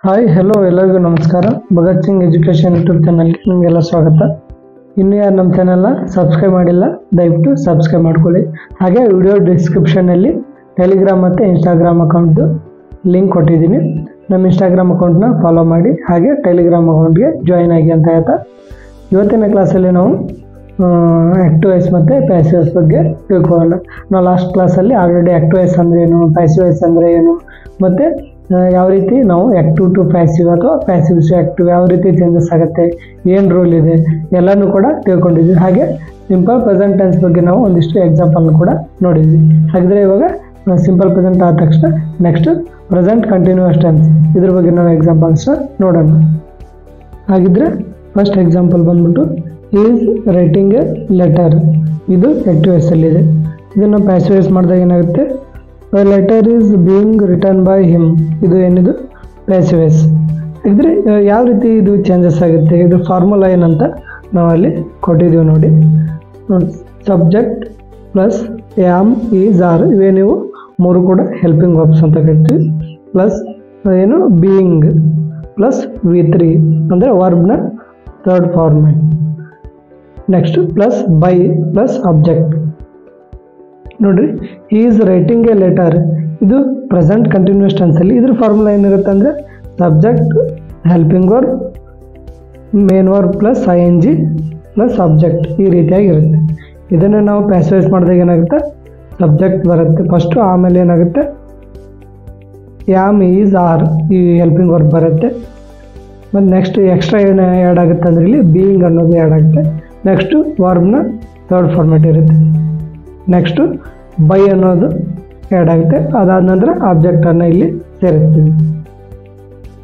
Hi hello ಎಲ್ಲರಿಗೂ ನಮಸ್ಕಾರ. Bhagat Singh education YouTube ಚಾನಲ್ಗೆ ನಿಮಗೆಲ್ಲ ಸ್ವಾಗತ. ಇನ್ನೂ ಯಾರು ನಮ್ಮ ಚಾನಲ್ನ ಸಬ್ಸ್ಕ್ರೈಬ್ ಮಾಡಿಲ್ಲ ದಯವಿಟ್ಟು ಸಬ್ಸ್ಕ್ರೈಬ್ ಮಾಡ್ಕೊಳ್ಳಿ. ಹಾಗೆ ವಿಡಿಯೋ ಡಿಸ್ಕ್ರಿಪ್ಷನಲ್ಲಿ ಟೆಲಿಗ್ರಾಮ್ ಮತ್ತು ಇನ್ಸ್ಟಾಗ್ರಾಮ್ ಅಕೌಂಟ್ದು ಲಿಂಕ್ ಕೊಟ್ಟಿದ್ದೀನಿ. ನಮ್ಮ ಇನ್ಸ್ಟಾಗ್ರಾಮ್ ಅಕೌಂಟ್ನ ಫಾಲೋ ಮಾಡಿ, ಹಾಗೆ ಟೆಲಿಗ್ರಾಮ್ ಅಕೌಂಟ್ಗೆ ಜಾಯಿನ್ ಆಗಿ ಅಂತ ಹೇಳ್ತಾ ಇವತ್ತಿನ ಕ್ಲಾಸಲ್ಲಿ ನಾವು ಆ್ಯಕ್ಟಿವ್ ವಾಯ್ಸ್ ಮತ್ತು ಪ್ಯಾಸಿವ್ ವಾಯ್ಸ್ ಬಗ್ಗೆ ತಿಳ್ಕೊಳ್ಳೋಣ. ನಾವು ಲಾಸ್ಟ್ ಕ್ಲಾಸಲ್ಲಿ ಆಲ್ರೆಡಿ ಆ್ಯಕ್ಟಿವ್ ವಾಯ್ಸ್ ಅಂದರೆ ಏನು, ಪ್ಯಾಸಿವ್ ವಾಯ್ಸ್ ಅಂದರೆ ಏನು, ಮತ್ತು ಯಾವ ರೀತಿ ನಾವು ಆ್ಯಕ್ಟಿವ್ ಟು ಪ್ಯಾಸಿವ್ ಅಥವಾ ಪ್ಯಾಸಿವ್ ಟು ಆ್ಯಕ್ಟಿವ್ ಯಾವ ರೀತಿ ಚೇಂಜಸ್ ಆಗುತ್ತೆ, ಏನು ರೂಲ್ ಇದೆ ಎಲ್ಲನೂ ಕೂಡ ತಿಳ್ಕೊಂಡಿದ್ವಿ. ಹಾಗೆ ಸಿಂಪಲ್ ಪ್ರೆಸೆಂಟ್ ಟೆನ್ಸ್ ಬಗ್ಗೆ ನಾವು ಒಂದಿಷ್ಟು ಎಕ್ಸಾಂಪಲ್ನ ಕೂಡ ನೋಡಿದ್ವಿ. ಹಾಗಿದ್ರೆ ಇವಾಗ ಸಿಂಪಲ್ ಪ್ರೆಸೆಂಟ್ ಆದ ತಕ್ಷಣ ನೆಕ್ಸ್ಟ್ ಪ್ರೆಸೆಂಟ್ ಕಂಟಿನ್ಯೂಸ್ ಟೆನ್ಸ್ ಇದ್ರ ಬಗ್ಗೆ ನಾವು ಎಕ್ಸಾಂಪಲ್ಸ್ನ ನೋಡೋಣ. ಹಾಗಿದ್ರೆ ಫಸ್ಟ್ ಎಕ್ಸಾಂಪಲ್ ಬಂದ್ಬಿಟ್ಟು ಈಸ್ ರೈಟಿಂಗ್ ಎ ಲೆಟರ್. ಇದು ಆ್ಯಕ್ಟಿವ್ ವಾಯ್ಸಲ್ಲಿದೆ. ಇದನ್ನು ಪ್ಯಾಸಿವ್ ವಾಯ್ಸ್ ಮಾಡಿದಾಗ ಏನಾಗುತ್ತೆ, A letter is being written by him. ಇದು ಏನಿದು ಪ್ಯಾಸಿವ್ ವಾಯ್ಸ್. ಹಾಗಿದ್ರೆ ಯಾವ ರೀತಿ ಇದು ಚೇಂಜಸ್ ಆಗುತ್ತೆ, ಇದು ಫಾರ್ಮುಲಾ ಏನಂತ ನಾವು ಅಲ್ಲಿ ಕೊಟ್ಟಿದ್ದೀವಿ ನೋಡಿ. Subject plus am is are ಇವೇ ನೀವು ಮೂರು ಕೂಡ ಹೆಲ್ಪಿಂಗ್ ವರ್ಬ್ಸ್ ಅಂತ ಕರಿತೀವಿ. ಪ್ಲಸ್ ಏನು ಬೀಯಿಂಗ್ ಪ್ಲಸ್ V3 ಅಂದರೆ ವರ್ಬ್ನ third format. Next plus by plus object. ನೋಡ್ರಿ, ಈಸ್ ರೈಟಿಂಗ್ ಎ ಲೆಟರ್ ಇದು ಪ್ರೆಸೆಂಟ್ ಕಂಟಿನ್ಯೂಸ್ ಟೆನ್ಸಲ್ಲಿ ಇದ್ರ ಫಾರ್ಮುಲಾ ಏನಿರುತ್ತೆ ಅಂದರೆ subject helping verb main verb plus ING plus object ಈ ರೀತಿಯಾಗಿರುತ್ತೆ. ಇದನ್ನು ನಾವು ಪ್ಯಾಸಿವ್ ವಾಯ್ಸ್ ಮಾಡಿದಾಗ ಏನಾಗುತ್ತೆ, ಸಬ್ಜೆಕ್ಟ್ ಬರುತ್ತೆ ಫಸ್ಟು, ಆಮೇಲೆ ಏನಾಗುತ್ತೆ ಆಮ್ ಈಸ್ ಆರ್ ಈ ಹೆಲ್ಪಿಂಗ್ ವರ್ಬ್ ಬರುತ್ತೆ. ಮತ್ತು ನೆಕ್ಸ್ಟ್ ಎಕ್ಸ್ಟ್ರಾ ಏನು ಆ್ಯಡ್ ಆಗುತ್ತೆ ಅಂದರೆ ಇಲ್ಲಿ ಬೀಯಿಂಗ್ ಅನ್ನೋದು ಆ್ಯಡ್ ಆಗುತ್ತೆ. ನೆಕ್ಸ್ಟು ವರ್ಬ್ನ ಥರ್ಡ್ ಫಾರ್ಮೇಟ್ ಇರುತ್ತೆ. ನೆಕ್ಸ್ಟು ಬೈ ಅನ್ನೋದು ಆ್ಯಡ್ ಆಗುತ್ತೆ. ಅದಾದ ನಂತರ ಆಬ್ಜೆಕ್ಟನ್ನು ಇಲ್ಲಿ ಸೇರಿಸ್ತೀವಿ.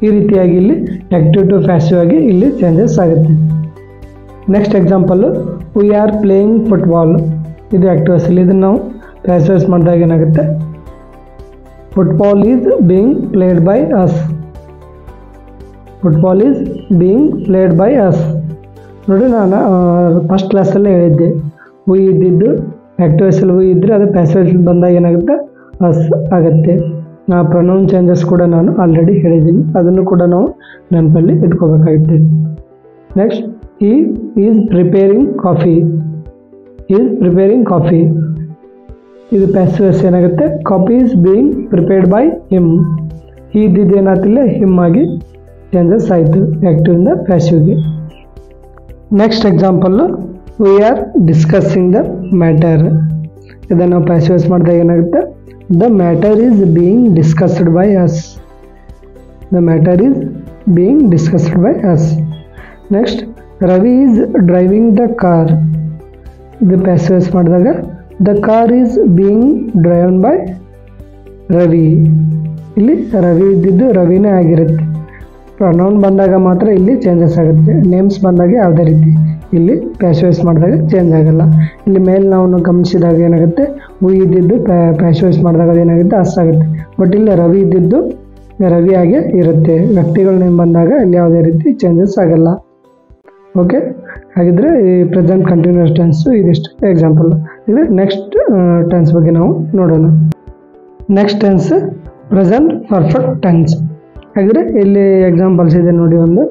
ಈ ರೀತಿಯಾಗಿ ಇಲ್ಲಿ ಆ್ಯಕ್ಟಿವ್ ಟು ಪ್ಯಾಸಿವ್ ಆಗಿ ಇಲ್ಲಿ ಚೇಂಜಸ್ ಆಗುತ್ತೆ. Next example we are playing football. ಇದು ಆ್ಯಕ್ಟಿವ್ ವಾಯ್ಸಲ್ಲಿ. ಇದನ್ನು ನಾವು ಪ್ಯಾಸಿವ್ ವಾಯ್ಸ್ ಮಾಡಿದಾಗ ಏನಾಗುತ್ತೆ, football is being played by us. Football is being played by us. ನೋಡಿ, ನಾನು ಫಸ್ಟ್ ಕ್ಲಾಸಲ್ಲೇ ಹೇಳಿದ್ದೆ ವಿ ಇದ್ದಿದ್ದು ಆ್ಯಕ್ಟಿವ್ ವಾಯ್ಸಲ್ಲಿ ವಿ ಇದ್ದರೆ ಅದು ಪ್ಯಾಸಿವ್ ವಾಯ್ಸಲ್ಲಿ ಬಂದಾಗ ಏನಾಗುತ್ತೆ ಅಸ್ ಆಗುತ್ತೆ. ಪ್ರೊನೌನ್ ಚೇಂಜಸ್ ಕೂಡ ನಾನು ಆಲ್ರೆಡಿ ಹೇಳಿದ್ದೀನಿ, ಅದನ್ನು ಕೂಡ ನಾವು ನೆನಪಲ್ಲಿ ಇಟ್ಕೋಬೇಕಾಗುತ್ತೆ. Next he is preparing coffee. Is preparing coffee ಇದು ಪ್ಯಾಸಿವ್ ವಾಯ್ಸ್ ಏನಾಗುತ್ತೆ, coffee is being prepared by him. He ಇದ್ದಿದ್ದು ಏನಾಗ್ತಿಲ್ಲ ಹಿಮ್ ಆಗಿ ಚೇಂಜಸ್ ಆಯಿತು ಆ್ಯಕ್ಟಿವಿಂದ ಪ್ಯಾಸಿವ್ಗೆ. Next example we are discussing the matter. ಇದನ್ನು ನಾವು ಪ್ಯಾಸಿವ್ ವಾಯ್ಸ್ ಮಾಡಿದಾಗ ಏನಾಗುತ್ತೆ, the matter is being discussed by us. The matter is being discussed by us. Next Ravi is driving the car. ಇದು ಪ್ಯಾಸಿವ್ ವಾಯ್ಸ್ ಮಾಡಿದಾಗ the car is being driven by Ravi. ಇಲ್ಲಿ ರವಿ ಇದ್ದಿದ್ದು ರವಿನೇ ಆಗಿರುತ್ತೆ. Pronoun ಬಂದಾಗ ಮಾತ್ರ ಇಲ್ಲಿ ಚೇಂಜಸ್ ಆಗುತ್ತೆ. ನೇಮ್ಸ್ ಬಂದಾಗ ಯಾವುದೇ ರೀತಿ ಇಲ್ಲಿ ಪ್ಯಾಸಿವ್ ವಾಯ್ಸ್ ಮಾಡಿದಾಗ ಚೇಂಜ್ ಆಗಲ್ಲ. ಇಲ್ಲಿ ಮೇಲೆ ನಾವು ಗಮನಿಸಿದಾಗ ಏನಾಗುತ್ತೆ, ವಿ ಇದ್ದಿದ್ದು ಪ್ಯಾಸಿವ್ ವಾಯ್ಸ್ ಮಾಡಿದಾಗ ಏನಾಗುತ್ತೆ ಅಷ್ಟಾಗುತ್ತೆ. ಬಟ್ ಇಲ್ಲಿ ರವಿ ಇದ್ದಿದ್ದು ರವಿ ಆಗೇ ಇರುತ್ತೆ. ವ್ಯಕ್ತಿಗಳ ನೇಮ್ ಬಂದಾಗ ಇಲ್ಲಿ ಯಾವುದೇ ರೀತಿ ಚೇಂಜಸ್ ಆಗಲ್ಲ. ಓಕೆ, ಹಾಗಿದ್ರೆ ಈ ಪ್ರೆಸೆಂಟ್ ಕಂಟಿನ್ಯೂಸ್ ಟೆನ್ಸು ಇದಿಷ್ಟು ಎಕ್ಸಾಂಪಲ್. ಇದು ನೆಕ್ಸ್ಟ್ ಟೆನ್ಸ್ ಬಗ್ಗೆ ನಾವು ನೋಡೋಣ. Next tense present perfect tense. ಹಾಗಿದ್ರೆ ಇಲ್ಲಿ ಎಕ್ಸಾಂಪಲ್ಸ್ ಇದೆ ನೋಡಿ. ಒಂದು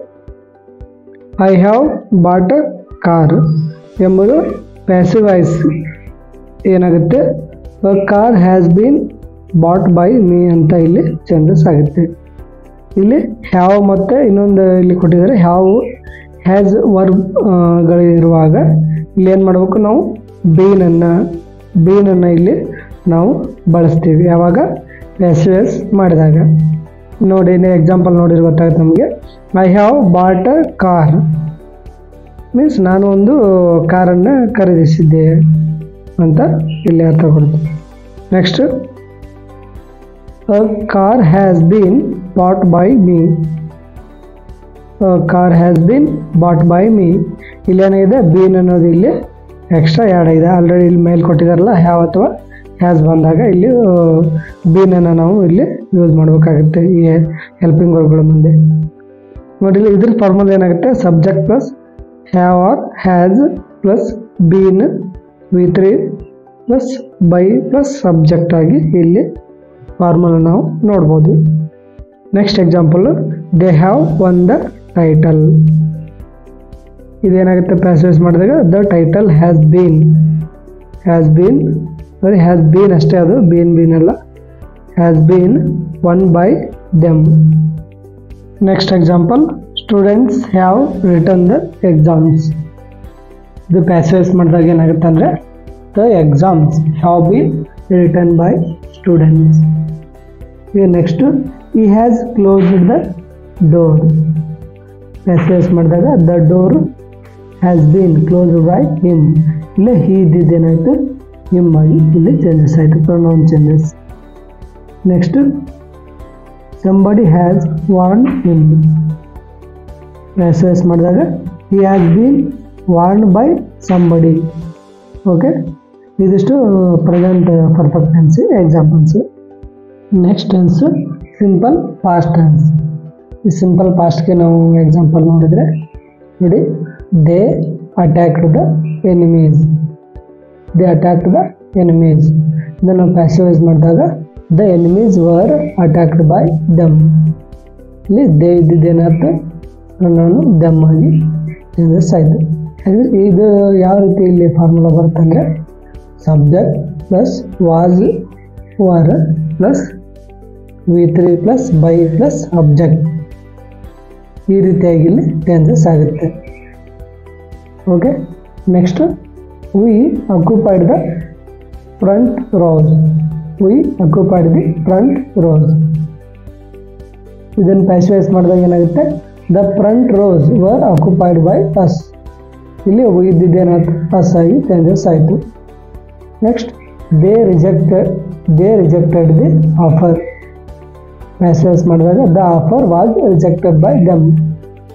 I have bought a car ಎಂಬುದು ಪ್ಯಾಸಿವ್ ವಾಯ್ಸ್ ಏನಾಗುತ್ತೆ, a car has been bought by me ಅಂತ ಇಲ್ಲಿ ಚೇಂಜಸ್ ಆಗುತ್ತೆ. ಇಲ್ಲಿ ಹ್ಯಾವ್ ಮತ್ತು ಇನ್ನೊಂದು ಇಲ್ಲಿ ಕೊಟ್ಟಿದ್ದಾರೆ ಹ್ಯಾವ್ ಹ್ಯಾಸ್ ವರ್ಬ್ಗಳಿರುವಾಗ ಇಲ್ಲಿ ಏನು ಮಾಡಬೇಕು, ನಾವು ಬೀನನ್ನು ಇಲ್ಲಿ ನಾವು ಬಳಸ್ತೀವಿ ಯಾವಾಗ ಪ್ಯಾಸಿವ್ ವಾಯ್ಸ್ ಮಾಡಿದಾಗ. ನೋಡಿ, ಎಕ್ಸಾಂಪಲ್ ನೋಡಿದ್ರೆ ಗೊತ್ತಾಗುತ್ತೆ ನಮಗೆ. I have bought a car means ನಾನು ಒಂದು ಕಾರನ್ನು ಖರೀದಿಸಿದ್ದೆ ಅಂತ ಇಲ್ಲಿ ಅರ್ಥ ಕೊಡ್ತೀನಿ. Next a car has been bought by me. Car has been bought by me ಇಲ್ಲೇನಿದೆ, ಬೀನ್ ಅನ್ನೋದು ಇಲ್ಲಿ ಎಕ್ಸ್ಟ್ರಾ ಆ್ಯಡ್ ಆಗಿದೆ. ಆಲ್ರೆಡಿ ಇಲ್ಲಿ ಮೇಲೆ ಕೊಟ್ಟಿದ್ದಾರಲ್ಲ ಹ್ಯಾವ್ ಅಥವಾ ಹ್ಯಾಸ್ ಬಂದಾಗ ಇಲ್ಲಿ ಬೀನನ್ನು ನಾವು ಇಲ್ಲಿ ಯೂಸ್ ಮಾಡಬೇಕಾಗುತ್ತೆ ಈ ಹೆಲ್ಪಿಂಗ್ ವರ್ಬ್ಗಳ ಮುಂದೆ. ನೋಡಿ, ಇಲ್ಲಿ ಇದ್ರ ಫಾರ್ಮುಲಾ ಏನಾಗುತ್ತೆ, subject plus have or has plus been V3 plus by plus subject ಆಗಿ ಇಲ್ಲಿ ಫಾರ್ಮುಲಾ ನಾವು ನೋಡ್ಬೋದು. Next example, they have won the title. ಇದೇನಾಗುತ್ತೆ ಪ್ಯಾಸಿವ್ ಮಾಡಿದಾಗ ದ ಟೈಟಲ್ ಹ್ಯಾಸ್ ಬೀನ್ ಅಷ್ಟೇ, ಅದು ಬೀನ್ ಅಲ್ಲ, has been won by them. Next example, students have return the exams. ಇದು ಪ್ಯಾಸಿವ್ ಮಾಡಿದಾಗ ಏನಾಗುತ್ತೆ ಅಂದರೆ the exams have been return by students. ಈಗ next, he has closed the door. Passive ಮಾಡಿದಾಗ the door has been closed by him. ಇಲ್ಲ he ಇದ್ದಿದ್ದೇನಾಯಿತು him ಆಗಿ ಇಲ್ಲಿ ಚೇಂಜಸ್ ಆಯಿತು, pronoun changes. Next, somebody has warned him. Passive ಮಾಡಿದಾಗ he has been warned by somebody. Okay, ಇದಿಷ್ಟು present perfect tense examples. Next tense simple past tense. ಈ simple ಪಾಸ್ಟ್ಗೆ ನಾವು ಎಕ್ಸಾಂಪಲ್ ನೋಡಿದರೆ ನೋಡಿ, ದೇ ಅಟ್ಯಾಕ್ಡ್ ದ ಎನಿಮೀಸ್. ಇದನ್ನು ನಾವು ಪ್ಯಾಸಿವೈಸ್ ಮಾಡಿದಾಗ the enemies were attacked by them. ಇಲ್ಲಿ ದೇ ಇದ್ದಿದ್ದೇನರ್ಥ ನಾನು ದಮ್ ಆಗಿ ಚೇಂಜಸ್ ಆಯಿತು. ಇದು ಯಾವ ರೀತಿ ಇಲ್ಲಿ ಫಾರ್ಮುಲಾ ಬರುತ್ತಂದರೆ subject plus was were plus V3 plus by plus object, ಈ ರೀತಿಯಾಗಿ ಇಲ್ಲಿ ಚೇಂಜಸ್ ಆಗುತ್ತೆ. Okay, next, we occupied the front rows. ಇದನ್ನು ಪ್ಯಾಸಿವೈಸ್ ಮಾಡಿದಾಗ ಏನಾಗುತ್ತೆ, the front rows were occupied by us. ಇಲ್ಲಿ ವಿ ಇದ್ದಿದ್ದೇನಾಯ್ತು ಅಸ್ ಆಗಿ ಚೇಂಜಸ್ ಆಯಿತು. Next, they rejected the offer. Passivise ಮಾಡಿದಾಗ the offer was rejected by them.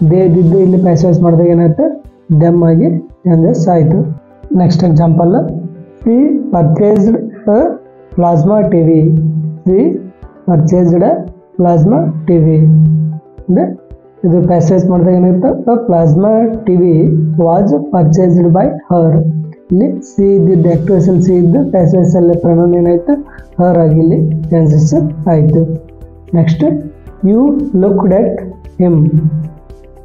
They ಇದ್ದಿದ್ದು ಇಲ್ಲಿ ಪ್ಯಾಸಿವೈಸ್ ಮಾಡಿದಾಗ ಏನಾಯ್ತು ದೆಮ್ ಆಗಿ ಚೇಂಜಸ್ ಆಯಿತು. Next example, she purchased a plasma TV. ಅಂದರೆ ಇದು ಪ್ಯಾಸಿವೈಸ್ ಮಾಡಿದಾಗ ಏನಾಯ್ತು a plasma TV was purchased by her. ಇಲ್ಲಿ ಸಿ ಇದ್ದಿದ್ದು ಆಕ್ಟಿವೇಶನ್ ಸಿ ಇದ್ದು ಪ್ಯಾಸಿವೈಸ್ ಅಲ್ಲಿ ಪ್ರೊನೌನ್ ಏನಾಯ್ತು ಹರ್ ಆಗಿ ಇಲ್ಲಿ ಚೇಂಜಸ್ ಆಯಿತು. Next, you looked at him.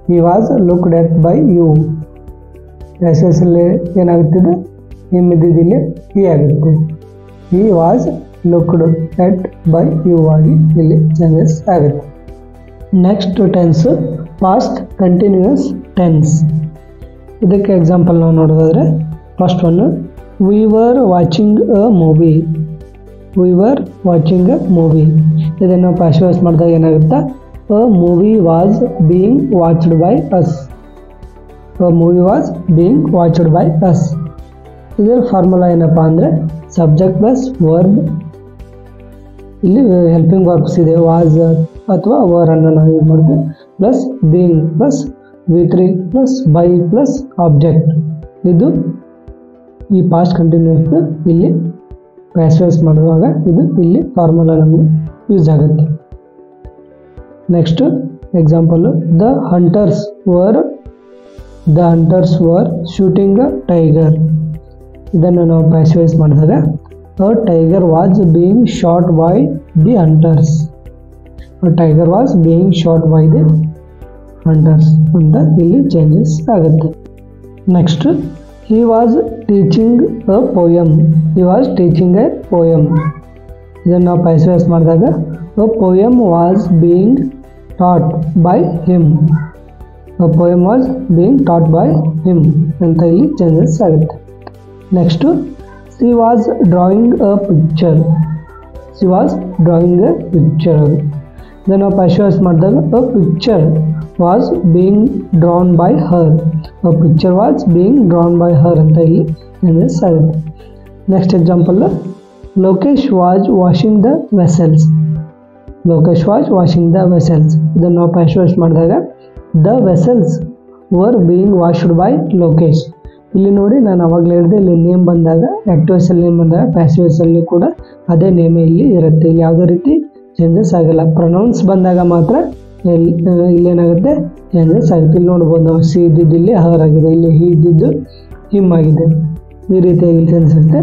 He was looked at by you. Passivize ಅಲ್ಲಿ ಏನಾಗುತ್ತಿದೆ ಹಿಮ್ ಇದ್ದಿದ್ದಿಲ್ಲಿ ಹಿ ಆಗುತ್ತೆ. He was looked at by you ಆಗಿ ಇಲ್ಲಿ ಚೇಂಜಸ್ ಆಗುತ್ತೆ. Next tense past continuous tense. ಇದಕ್ಕೆ ಎಕ್ಸಾಂಪಲ್ ನಾವು ನೋಡೋದಾದರೆ first one, we were watching a movie. ಇದನ್ನು ನಾವು ಪ್ಯಾಸಿವೈಸ್ ಮಾಡಿದಾಗ ಏನಾಗುತ್ತೆ, a movie was being watched by us. ಇದರ ಫಾರ್ಮುಲಾ ಏನಪ್ಪ ಅಂದರೆ ಸಬ್ಜೆಕ್ಟ್ ಪ್ಲಸ್ ವರ್ಬ್. ಇಲ್ಲಿ ಹೆಲ್ಪಿಂಗ್ ವರ್ಬ್ಸ್ ಇದೆ, ವಾಸ್ ಅಥವಾ ವರ್ ಅನ್ನು ನಾವು ಯೂಸ್ ಮಾಡ್ತೀವಿ, plus being plus V3 plus by plus object. ಇದು ಈ ಪಾಸ್ಟ್ ಕಂಟಿನ್ಯೂಸ್ ಇಲ್ಲಿ ಪ್ಯಾಸಿವೈಸ್ ಮಾಡುವಾಗ ಇದು ಇಲ್ಲಿ ಫಾರ್ಮುಲಾ ನಮಗೆ ಯೂಸ್ ಆಗುತ್ತೆ. Next example, the hunters var shooting a tiger. ಇದನ್ನು ನಾವು ಪ್ಯಾಸಿವೈಸ್ ಮಾಡಿದಾಗ ಅ tiger was being shot by the hunters. ಅಂತ ಇಲ್ಲಿ ಚೇಂಜಸ್ ಆಗುತ್ತೆ. Next, he was teaching a poem. ಇದನ್ನು ನಾವು ಪ್ಯಾಸಿವೈಸ್ ಮಾಡಿದಾಗ a poem was being taught by him. ಅಂತ ಇಲ್ಲಿ ಚೇಂಜಸ್ ಆಗುತ್ತೆ. Next, she was drawing a picture. ಇದನ್ನು ನಾವು ಪ್ಯಾಸಿವೈಸ್ ಮಾಡಿದಾಗ a picture was being drawn by her. ಅಂತ ಇಲ್ಲಿ ಚೇಂಜಸ್ ಆಗುತ್ತೆ. Next example, Lokesh was washing the vessels. ಇದನ್ನು ನಾವು ಪ್ಯಾಸಿವೈಸ್ ಮಾಡಿದಾಗ the vessels var being washed by Lokesh. ಇಲ್ಲಿ ನೋಡಿ, ನಾನು ಅವಾಗಲೇ ಹೇಳಿದೆ, ಇಲ್ಲಿ ನೇಮ್ ಬಂದಾಗ ಆಕ್ಟಿವೇಶನ್ ನೇಮ್ ಬಂದಾಗ ಪ್ಯಾಸಿವೈಸಲ್ಲಿ ಕೂಡ ಅದೇ ನೇಮೇ ಇಲ್ಲಿ ಇರುತ್ತೆ. ಇಲ್ಲಿ ಯಾವುದೇ ರೀತಿ ಚೇಂಜಸ್ ಆಗಲ್ಲ. ಪ್ರೊನೌನ್ಸ್ ಬಂದಾಗ ಮಾತ್ರ ಇಲ್ಲೇನಾಗುತ್ತೆ ಚೇಂಜಸ್ ಆಗುತ್ತೆ. ಇಲ್ಲಿ ನೋಡ್ಬೋದು ನಾವು ಸಿ ಇದ್ದಿದ್ದು ಇಲ್ಲಿ ಹರ್ ಆಗಿದೆ, ಇಲ್ಲಿ ಹಿ ಇದ್ದಿದ್ದು ಹಿಮ್ ಆಗಿದೆ. ಈ ರೀತಿಯಾಗಿ ಚೇಂಜಸ್ ಇರುತ್ತೆ.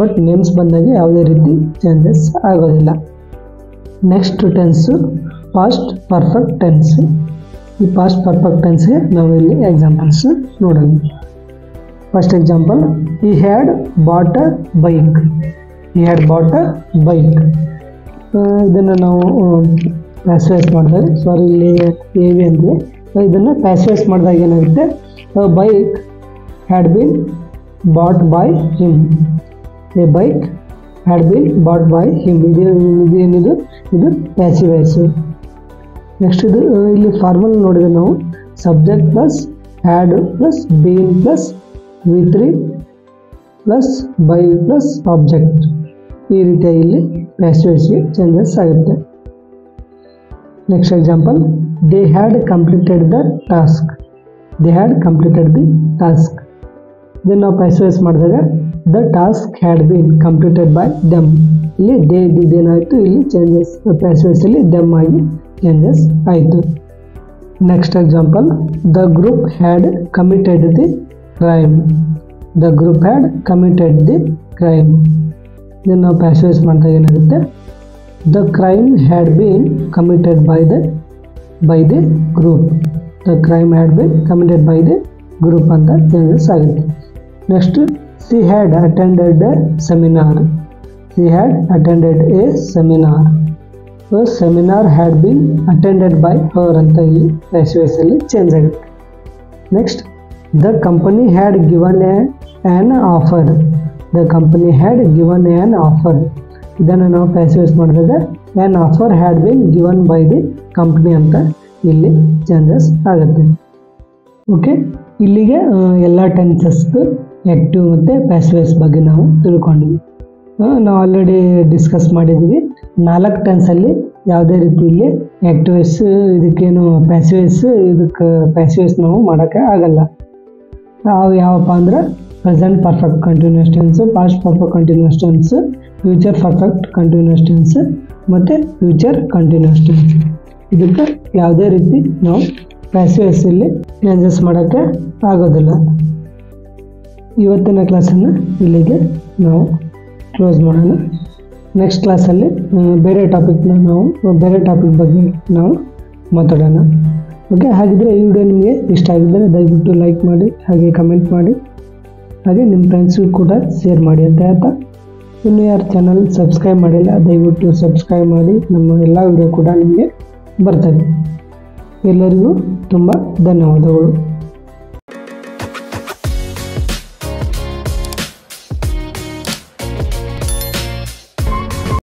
ಬಟ್ ನೇಮ್ಸ್ ಬಂದಾಗ ಯಾವುದೇ ರೀತಿ ಚೇಂಜಸ್ ಆಗೋದಿಲ್ಲ. Next tens past perfect tense. ಈ ಪಾಸ್ಟ್ ಪರ್ಫೆಕ್ಟ್ ಟೆನ್ಸ್ಗೆ ನಾವು ಇಲ್ಲಿ ಎಕ್ಸಾಂಪಲ್ಸ್ ನೋಡೋಣ. First example, he had bought a bike. he had bought a bike. ಇದನ್ನು ನಾವು ಪ್ಯಾಸಿವೈಸ್ ಮಾಡಿದಾಗ, ಸಾರಿ ಇಲ್ಲಿ ಎ ವಿ ಅಂದರೆ ಇದನ್ನು ಪ್ಯಾಸಿವೈಸ್ ಮಾಡಿದಾಗ ಏನಾಗುತ್ತೆ, bike had been bought by him. A bike had been bought by him. ಇದೇನಿದು, ಇದು ಪ್ಯಾಸಿವೈಸು. ನೆಕ್ಸ್ಟ್ ಇದು ಇಲ್ಲಿ ಫಾರ್ಮಲ್ ನೋಡಿದ್ರೆ ನಾವು subject plus had plus been plus V3 plus by plus object. ಈ ರೀತಿಯಾಗಿ ಇಲ್ಲಿ ಪ್ಯಾಸಿವೈಸ್ಗೆ ಚೇಂಜಸ್ ಆಗುತ್ತೆ. Next example, they had completed the task. They had completed the task. ಇದನ್ನು ನಾವು ಪ್ಯಾಸಿವೈಸ್ ಮಾಡಿದಾಗ the task had been completed by them. ಇಲ್ಲಿ they ಇದ್ದೇನಾಯಿತು, ಇಲ್ಲಿ ಚೇಂಜಸ್ ಪ್ಯಾಸಿವೈಸಲ್ಲಿ ದೆಮ್ ಆಗಿ ಚೇಂಜಸ್ ಆಯಿತು. Next example, the group had committed the crime. The group had committed the crime. ಇದನ್ನು ನಾವು ಪ್ಯಾಸಿವೈಸ್ ಮಾಡಿದಾಗ ಏನಾಗುತ್ತೆ, the crime had been committed by the group. The crime had been committed by the group ಅಂತ changes ಆಗುತ್ತೆ. Next, she had attended a seminar. She had attended a seminar. The seminar had been attended by her ಅಂತ ಇಲ್ಲಿ ಪ್ಯಾಸಿವೈಸಲ್ಲಿ change ಆಗುತ್ತೆ. Next, the company had given an offer. The company had given an offer. ಇದನ್ನು ನಾವು passivise ಮಾಡಿದಾಗ an offer had been given by the company ಅಂತ ಇಲ್ಲಿ changes ಆಗುತ್ತೆ. Okay, ಇಲ್ಲಿಗೆ ಎಲ್ಲ ಟೆನ್ಸಸ್ ಆ್ಯಕ್ಟಿವ್ ಮತ್ತು ಪ್ಯಾಸಿವೈಸ್ ಬಗ್ಗೆ ನಾವು ತಿಳ್ಕೊಂಡಿದ್ವಿ. ನಾವು ಆಲ್ರೆಡಿ ಡಿಸ್ಕಸ್ ಮಾಡಿದ್ವಿ 4 ಟೆನ್ಸಲ್ಲಿ ಯಾವುದೇ ರೀತಿಯಲ್ಲಿ ಆ್ಯಕ್ಟಿವೈಸ್ ಇದಕ್ಕೇನು ಪ್ಯಾಸಿವೈಸ್, ಇದಕ್ಕೆ ಪ್ಯಾಸಿವೈಸ್ ನಾವು ಮಾಡೋಕ್ಕೆ ಆಗಲ್ಲ. ಅವು ಯಾವಪ್ಪ ಅಂದ್ರೆ present perfect continuous tense, past perfect continuous tense, future perfect continuous tense ಮತ್ತು ಫ್ಯೂಚರ್ ಕಂಟಿನ್ಯೂಸ್ ಟೆನ್ಸ್. ಇದಕ್ಕೆ ಯಾವುದೇ ರೀತಿ ನಾವು ಪ್ಯಾಸಿವೈಸಲ್ಲಿ ಚೇಂಜಸ್ ಮಾಡೋಕ್ಕೆ ಆಗೋದಿಲ್ಲ. ಇವತ್ತಿನ ಕ್ಲಾಸನ್ನು ಇಲ್ಲಿಗೆ ನಾವು ಕ್ಲೋಸ್ ಮಾಡೋಣ. ನೆಕ್ಸ್ಟ್ ಕ್ಲಾಸಲ್ಲಿ ಬೇರೆ ಟಾಪಿಕ್ ಬಗ್ಗೆ ನಾವು ಮಾತಾಡೋಣ. ಓಕೆ, ಹಾಗಿದ್ರೆ ಈ ವಿಡಿಯೋ ನಿಮಗೆ ಇಷ್ಟ ಆಗಿದ್ದರೆ ದಯವಿಟ್ಟು ಲೈಕ್ ಮಾಡಿ, ಹಾಗೆ ಕಮೆಂಟ್ ಮಾಡಿ, ಹಾಗೆ ನಿಮ್ಮ ಫ್ರೆಂಡ್ಸ್ಗೂ ಕೂಡ ಶೇರ್ ಮಾಡಿ ಅಂತ ಹೇಳ್ತಾ, ಇನ್ನು ಯಾರು ಚಾನಲ್ ಸಬ್ಸ್ಕ್ರೈಬ್ ಮಾಡಿಲ್ಲ ದಯವಿಟ್ಟು ಸಬ್ಸ್ಕ್ರೈಬ್ ಮಾಡಿ. ನಮ್ಮ ಎಲ್ಲ ವಿಡಿಯೋ ಕೂಡ ನಿಮಗೆ ಬರ್ತವೆ. ಎಲ್ಲರಿಗೂ ತುಂಬ ಧನ್ಯವಾದಗಳು.